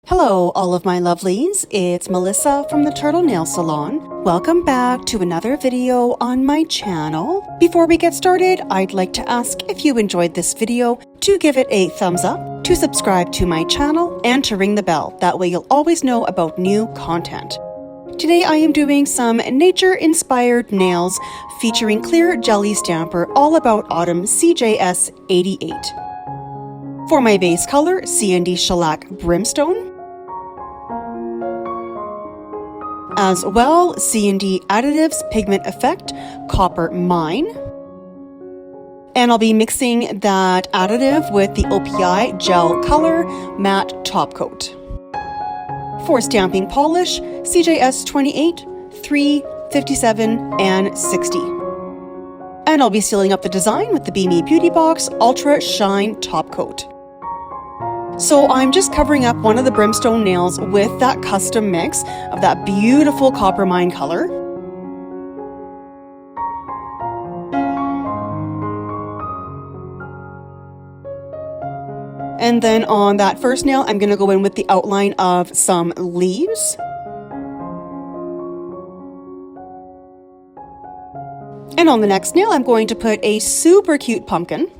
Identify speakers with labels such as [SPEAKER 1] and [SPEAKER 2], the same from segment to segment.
[SPEAKER 1] Hello, all of my lovelies. It's Melissa from the Turtle Nail Salon. Welcome back to another video on my channel. Before we get started, I'd like to ask if you enjoyed this video to give it a thumbs up, to subscribe to my channel, and to ring the bell. That way you'll always know about new content. Today I am doing some nature-inspired nails featuring clear jelly stamper all about autumn CJS 88. For my base color, C&D Shellac Brimstone. As well, C&D Additives Pigment Effect Copper Mine. And I'll be mixing that additive with the OPI Gel Color Matte Top Coat. For stamping polish, CJS 28, 3, 57, and 60. And I'll be sealing up the design with the Bevy Beauty Box Ultra Shine Top Coat. So I'm just covering up one of the brimstone nails with that custom mix of that beautiful copper mine color. And then on that first nail, I'm going to go in with the outline of some leaves. And on the next nail, I'm going to put a super cute pumpkin.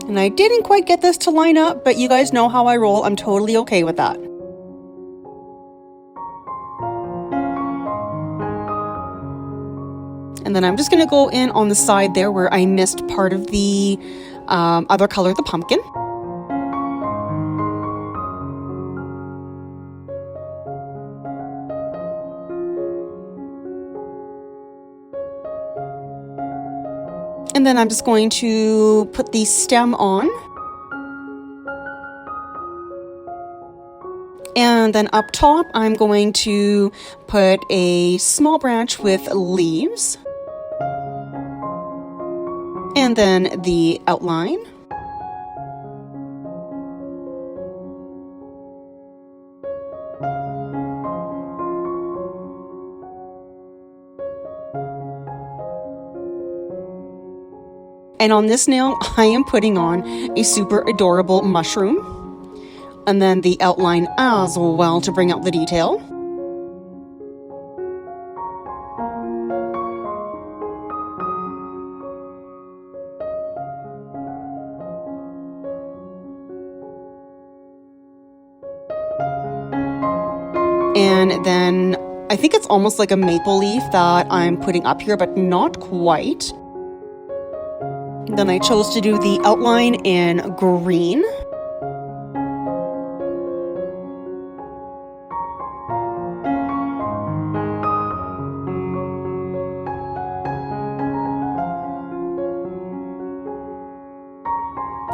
[SPEAKER 1] And I didn't quite get this to line up, but you guys know how I roll. I'm totally okay with that. And then I'm just going to go in on the side there where I missed part of the other color, the pumpkin. And then I'm just going to put the stem on. And then up top, I'm going to put a small branch with leaves. And then the outline. And on this nail, I am putting on a super adorable mushroom. And then the outline as well to bring out the detail. And then I think it's almost like a maple leaf that I'm putting up here, but not quite. Then I chose to do the outline in green.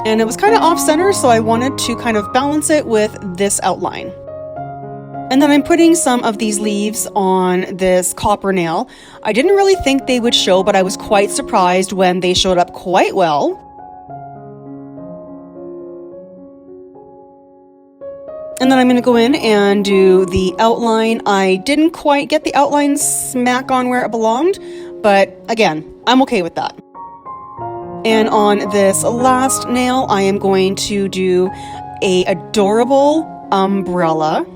[SPEAKER 1] And it was kind of off center, so I wanted to kind of balance it with this outline. And then I'm putting some of these leaves on this copper nail. I didn't really think they would show, but I was quite surprised when they showed up quite well. And then I'm going to go in and do the outline. I didn't quite get the outline smack on where it belonged, but again, I'm okay with that. And on this last nail, I am going to do an adorable umbrella.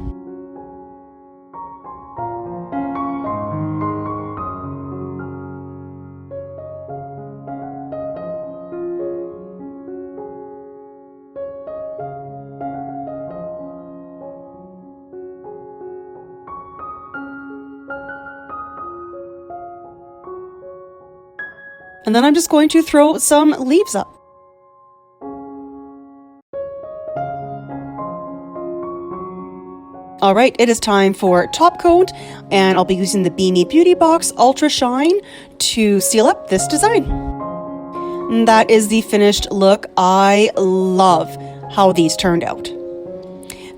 [SPEAKER 1] And then I'm just going to throw some leaves up. All right, it is time for top coat, and I'll be using the Bevy Beauty Box Ultra Shine to seal up this design. And that is the finished look. I love how these turned out.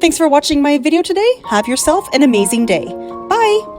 [SPEAKER 1] Thanks for watching my video today. Have yourself an amazing day. Bye!